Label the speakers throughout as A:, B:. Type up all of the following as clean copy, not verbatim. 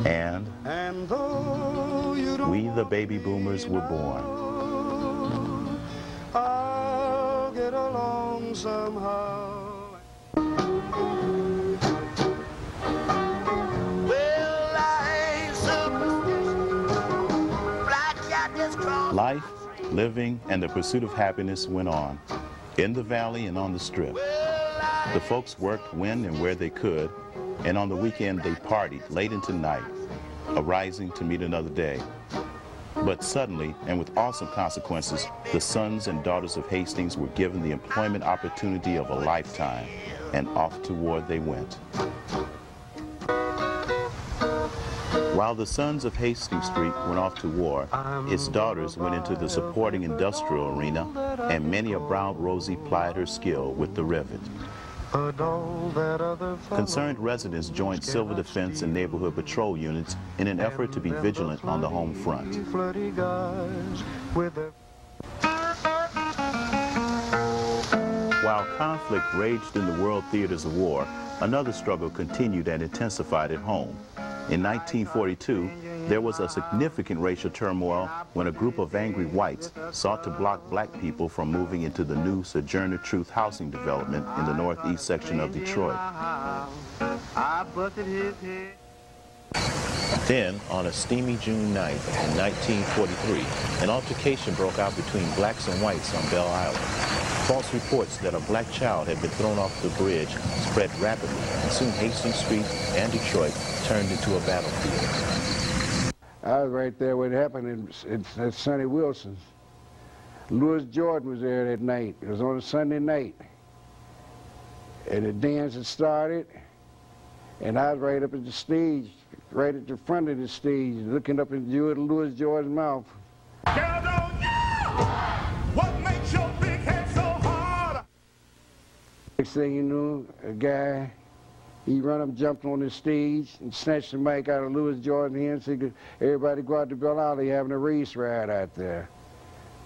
A: And
B: though you don't
A: we, the baby boomers, were born.
B: I'll get along somehow.
A: Life, living, and the pursuit of happiness went on, in the valley and on the strip. The folks worked when and where they could, and on the weekend they partied late into night, arising to meet another day. But suddenly, and with awesome consequences, the sons and daughters of Hastings were given the employment opportunity of a lifetime, and off to war they went. While the sons of Hastings Street went off to war, its daughters went into the supporting industrial arena, and many a brown Rosie plied her skill with the rivet. Concerned residents joined civil defense and neighborhood patrol units in an effort to be vigilant on the home front. While conflict raged in the world theaters of war, another struggle continued and intensified at home. In 1942, there was a significant racial turmoil when a group of angry whites sought to block black people from moving into the new Sojourner Truth housing development in the northeast section of Detroit. Then, on a steamy June night in 1943, an altercation broke out between blacks and whites on Belle Island. False reports that a black child had been thrown off the bridge spread rapidly, and soon Hastings Street and Detroit turned into a battlefield.
C: I was right there when it happened at Sonny Wilson's. Louis Jordan was there that night. It was on a Sunday night. And the dance had started, and I was right up at the stage, right at the front of the stage, looking up into Louis Jordan's mouth.
D: Girl, don't you? What makes your big head so hard?
C: Next thing you know, a guy, he run up, jumped on the stage, and snatched the mic out of Louis Jordan's hand so he could, everybody go out to Belle Isle, having a race ride out there.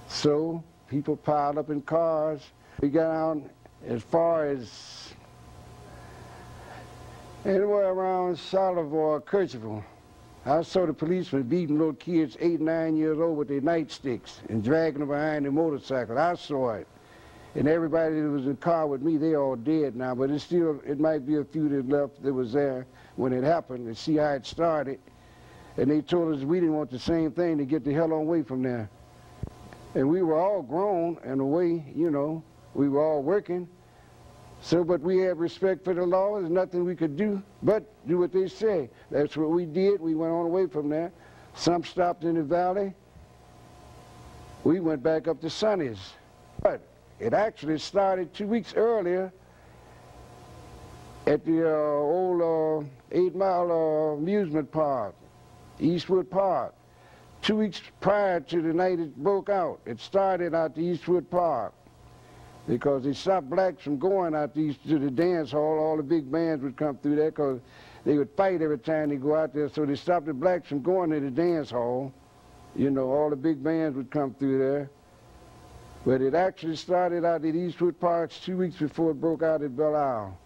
C: So, people piled up in cars. We got out as far as anywhere around Charlevoix, Kercheval. I saw the policemen beating little kids 8, 9 years old with their nightsticks and dragging them behind their motorcycle. I saw it. And everybody that was in the car with me, they all dead now, but it's still, it might be a few that left that was there when it happened to see how it started. And they told us we didn't want the same thing, to get the hell away from there. And we were all grown in a way, you know, we were all working. So, but we had respect for the law. There's nothing we could do but do what they say. That's what we did. We went on away from there. Some stopped in the valley. We went back up to Sonny's. But it actually started 2 weeks earlier at the old 8 Mile amusement park, Eastwood Park. 2 weeks prior to the night it broke out. It started out the Eastwood Park, because they stopped blacks from going out to the dance hall. All the big bands would come through there because they would fight every time they go out there. So they stopped the blacks from going to the dance hall. You know, all the big bands would come through there. But it actually started out at Eastwood Park 2 weeks before it broke out at Belle Isle.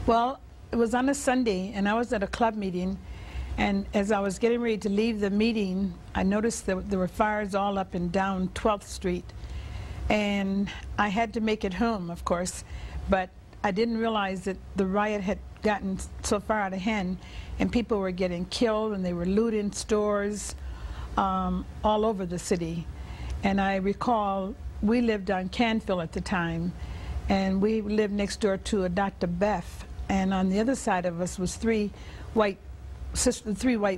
E: Well, it was on a Sunday, and I was at a club meeting. And as I was getting ready to leave the meeting, I noticed that there were fires all up and down 12th Street. And I had to make it home, of course, but I didn't realize that the riot had gotten so far out of hand, and people were getting killed, and they were looting stores all over the city. And I recall we lived on Canfield at the time, and we lived next door to a Dr. Beth, and on the other side of us was three white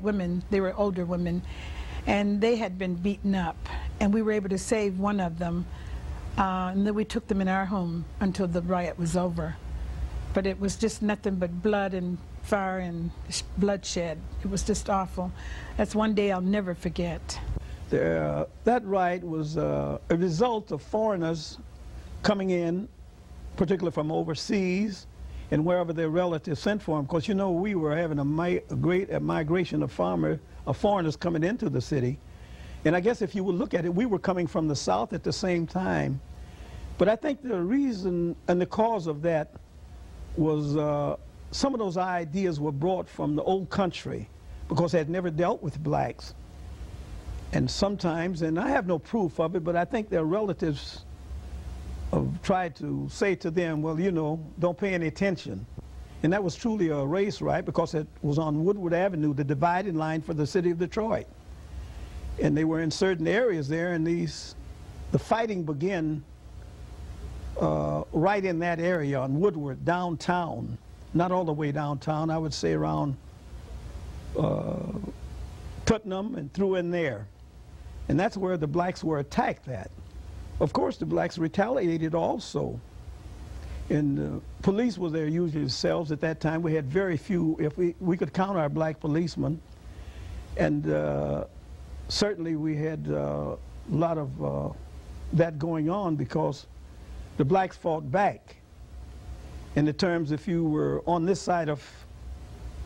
E: women. They were older women, and they had been beaten up, and we were able to save one of them. And then we took them in our home until the riot was over. But it was just nothing but blood and fire and bloodshed. It was just awful. That's one day I'll never forget.
F: That riot was a result of foreigners coming in, particularly from overseas, and wherever their relatives sent for them. Because, you know, we were having a great migration of foreigners coming into the city. And I guess if you would look at it, we were coming from the South at the same time. But I think the reason and the cause of that was some of those ideas were brought from the old country because they had never dealt with blacks. And sometimes, and I have no proof of it, but I think their relatives tried to say to them, well, you know, don't pay any attention. And that was truly a race riot because it was on Woodward Avenue, the dividing line for the city of Detroit. And they were in certain areas there, and the fighting began right in that area on Woodward, downtown. Not all the way downtown, I would say around Putnam and through in there. And that's where the blacks were attacked at. Of course, the blacks retaliated also. And police were there usually themselves at that time. We had very few, if we could count our black policemen. And certainly we had a lot of that going on because the blacks fought back. In the terms, if you were on this side of,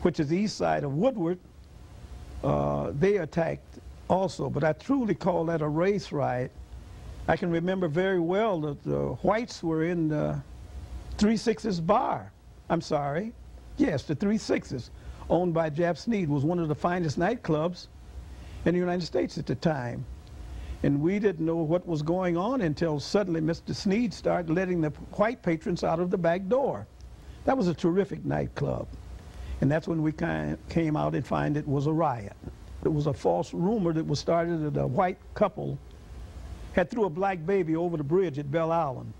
F: which is the east side of Woodward, they attacked also. But I truly call that a race riot. I can remember very well that the whites were in the 3-6's bar. I'm sorry. Yes, the 3-6's, owned by Jap Sneed, was one of the finest nightclubs in the United States at the time. And we didn't know what was going on until suddenly Mr. Sneed started letting the white patrons out of the back door. That was a terrific nightclub. And that's when we came out and find it was a riot. It was a false rumor that was started that a white couple had threw a black baby over the bridge at Belle Island.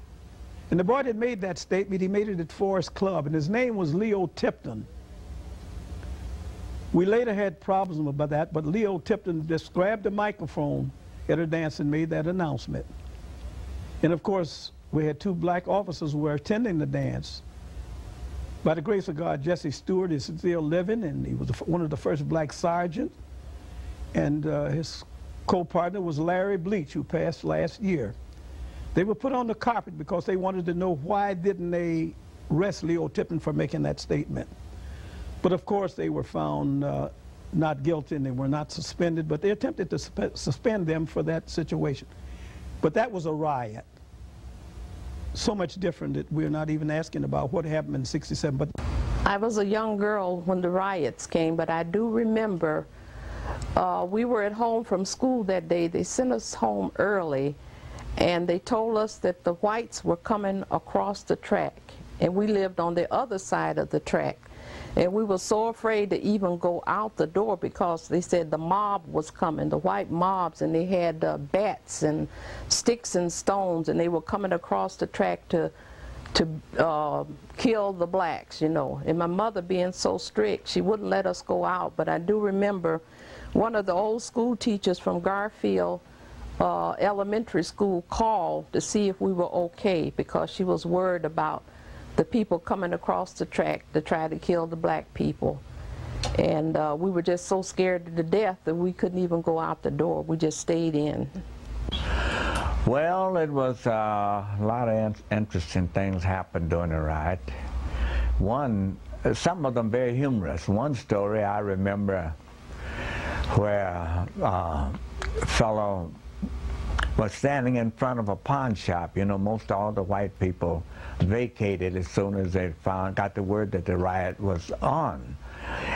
F: And the boy that made that statement, he made it at Forest Club, and his name was Leo Tipton. We later had problems about that, but Leo Tipton just grabbed the microphone at her dance and made that announcement. And of course, we had 2 black officers who were attending the dance. By the grace of God, Jesse Stewart is still living, and he was one of the first black sergeants. And his co-partner was Larry Bleach, who passed last year. They were put on the carpet because they wanted to know why didn't they arrest Leo Tipton for making that statement. But of course, they were found not guilty and they were not suspended, but they attempted to suspend them for that situation. But that was a riot. So much different that we're not even asking about what happened in '67. But
G: I was a young girl when the riots came, but I do remember we were at home from school that day. They sent us home early, and they told us that the whites were coming across the track, and we lived on the other side of the track. And we were so afraid to even go out the door because they said the mob was coming, the white mobs, and they had bats and sticks and stones, and they were coming across the track to kill the blacks, you know. And my mother being so strict, she wouldn't let us go out. But I do remember one of the old school teachers from Garfield Elementary School called to see if we were okay because she was worried about the people coming across the track to try to kill the black people. And we were just so scared to death that we couldn't even go out the door. We just stayed in.
H: Well, it was a lot of interesting things happened during the riot. One, some of them very humorous. One story I remember where a fellow was standing in front of a pawn shop. You know, most all the white people vacated as soon as they got the word that the riot was on.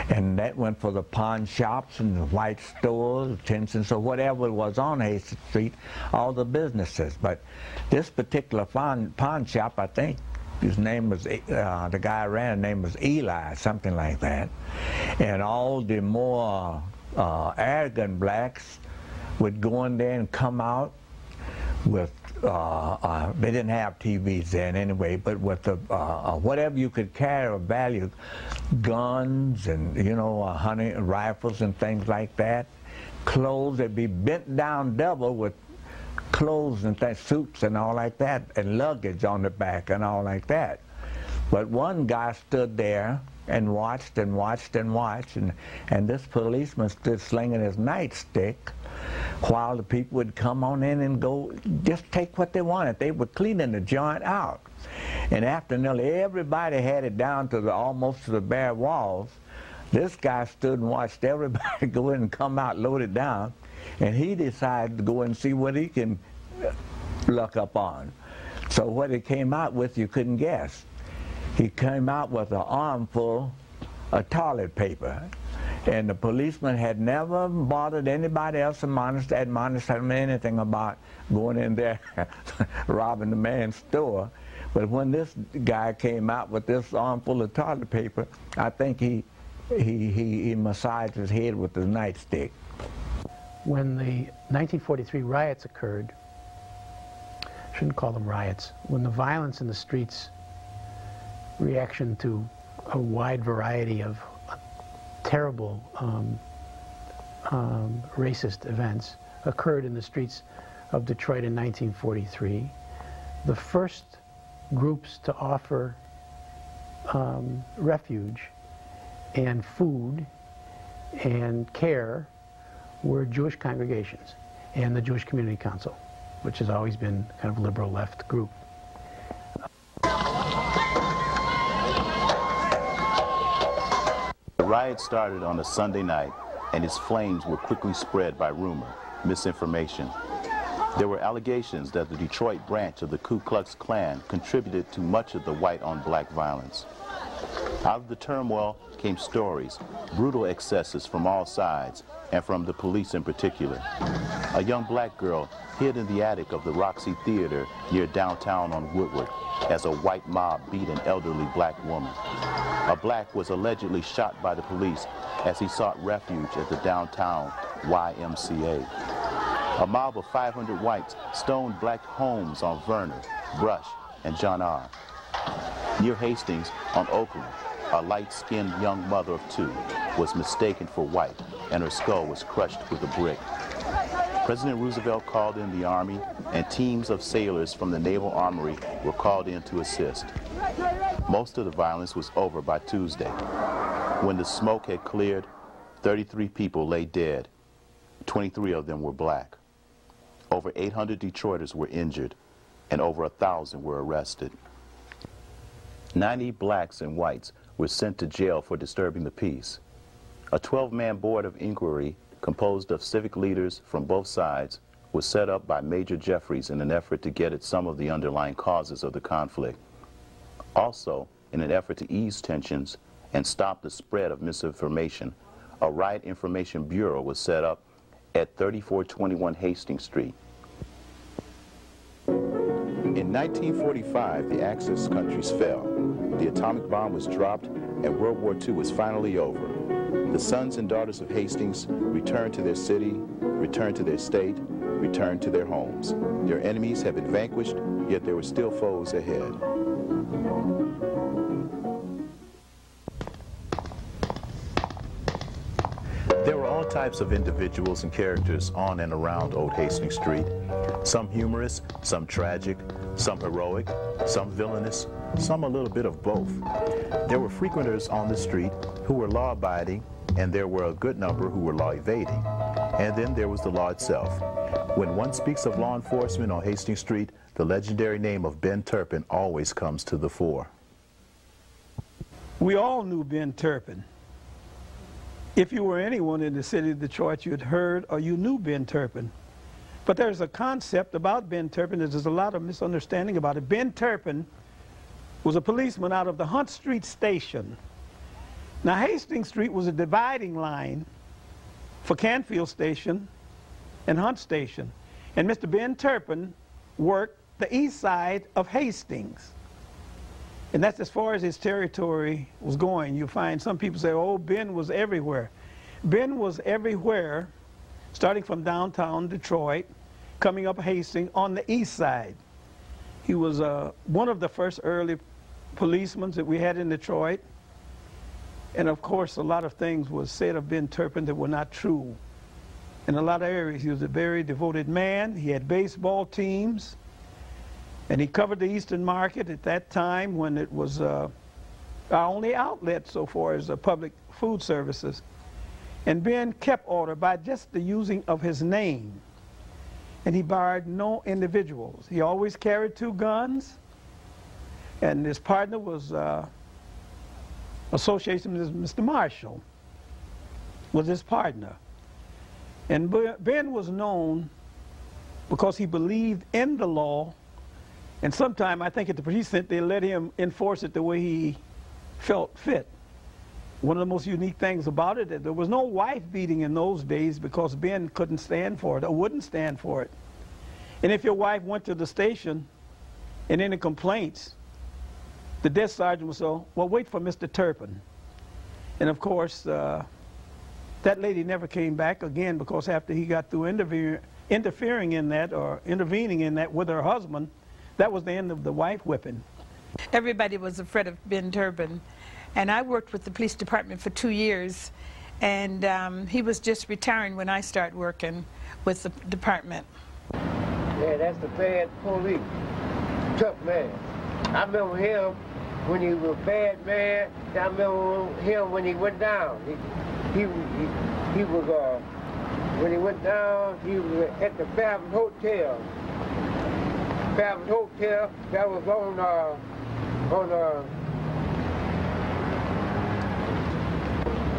H: And that went for the pawn shops and the white stores, Tinson's, or whatever was on Hastings Street, all the businesses. But this particular pawn shop, I think his name was, the guy ran, his name was Eli, something like that. And all the more arrogant blacks would go in there and come out with, they didn't have TVs then anyway, but with the, whatever you could carry of value, guns and, you know, hunting rifles and things like that, clothes, they'd be bent down double with clothes and suits and all like that, and luggage on the back and all like that. But one guy stood there and watched and watched and watched, and this policeman stood slinging his nightstick while the people would come on in and go just take what they wanted. They were cleaning the joint out. And after nearly everybody had it down to the almost to the bare walls, this guy stood and watched everybody go in and come out loaded down, and he decided to go and see what he can luck up on. So what he came out with, you couldn't guess. he came out with an armful of toilet paper. And the policeman had never bothered anybody else admonished him anything about going in there robbing the man's store. But when this guy came out with this armful of toilet paper, I think he massaged his head with his nightstick.
I: When the 1943 riots occurred, shouldn't call them riots, when the violence in the streets, reaction to a wide variety of terrible racist events occurred in the streets of Detroit in 1943, the first groups to offer refuge and food and care were Jewish congregations and the Jewish Community Council, which has always been kind of liberal left group.
A: The riot started on a Sunday night, and its flames were quickly spread by rumor, misinformation. There were allegations that the Detroit branch of the Ku Klux Klan contributed to much of the white-on-black violence. Out of the turmoil came stories, brutal excesses from all sides, and from the police in particular. A young black girl hid in the attic of the Roxy Theater near downtown on Woodward as a white mob beat an elderly black woman. A black was allegedly shot by the police as he sought refuge at the downtown YMCA. A mob of 500 whites stoned black homes on Vernor, Brush, and John R. Near Hastings on Oakland, a light-skinned young mother of 2 was mistaken for white, and her skull was crushed with a brick. President Roosevelt called in the Army, and teams of sailors from the Naval Armory were called in to assist. Most of the violence was over by Tuesday. When the smoke had cleared, 33 people lay dead. 23 of them were black. Over 800 Detroiters were injured, and over 1,000 were arrested. 90 blacks and whites were sent to jail for disturbing the peace. A 12-man board of inquiry composed of civic leaders from both sides was set up by Major Jeffries in an effort to get at some of the underlying causes of the conflict. Also, in an effort to ease tensions and stop the spread of misinformation, a Riot Information Bureau was set up at 3421 Hastings Street. In 1945, the Axis countries fell. The atomic bomb was dropped, and World War II was finally over. The sons and daughters of Hastings returned to their city, returned to their state, returned to their homes. Their enemies have been vanquished, yet there were still foes ahead. There were all types of individuals and characters on and around Old Hastings Street. Some humorous, some tragic, some heroic, some villainous, some a little bit of both. There were frequenters on the street who were law-abiding, and there were a good number who were law-evading. And then there was the law itself. When one speaks of law enforcement on Hastings Street, the legendary name of Ben Turpin always comes to the fore.
F: We all knew Ben Turpin. If you were anyone in the city of Detroit, you had heard or you knew Ben Turpin. But there's a concept about Ben Turpin that there's a lot of misunderstanding about it. Ben Turpin was a policeman out of the Hunt Street station. Now, Hastings Street was a dividing line for Canfield Station and Hunt Station. And Mr. Ben Turpin worked the east side of Hastings. And that's as far as his territory was going. You find some people say, oh, Ben was everywhere. Ben was everywhere, starting from downtown Detroit, coming up Hastings on the east side. He was one of the first early policemen that we had in Detroit. And of course, a lot of things was said of Ben Turpin that were not true. In a lot of areas, he was a very devoted man. He had baseball teams. And he covered the Eastern Market at that time when it was our only outlet so far as public food services. And Ben kept order by just the using of his name. And he barred no individuals. He always carried 2 guns. And his partner was association with Mr. Marshall, was his partner. And Ben was known because he believed in the law And sometime, I think at the precinct, they let him enforce it the way he felt fit. One of the most unique things about it is there was no wife beating in those days because Ben couldn't stand for it or wouldn't stand for it. And if your wife went to the station and any complaints, the desk sergeant would say, well, wait for Mr. Turpin. And of course, that lady never came back again because after he got through interfering in that or intervening in that with her husband, that was the end of the wife whipping.
E: Everybody was afraid of Ben Turpin. And I worked with the police department for 2 years, and he was just retiring when I started working with the department.
J: Yeah, that's the bad police. Tough man. I remember him when he was a bad man. I remember him when he went down. He was, when he went down, he was at the Babbitt Hotel. Babbitt Hotel, that was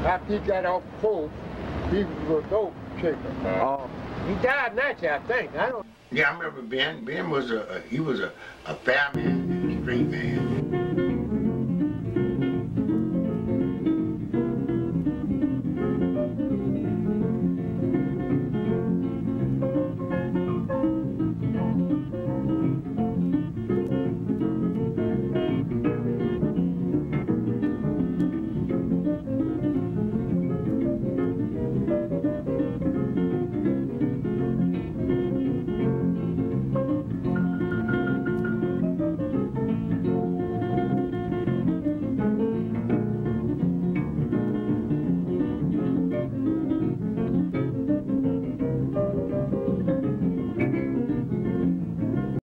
J: after he got off post, he was a dope kicker. He died naturally, I think. I don't.
K: Yeah, I remember Ben. Ben was he was a fair man, a straight man.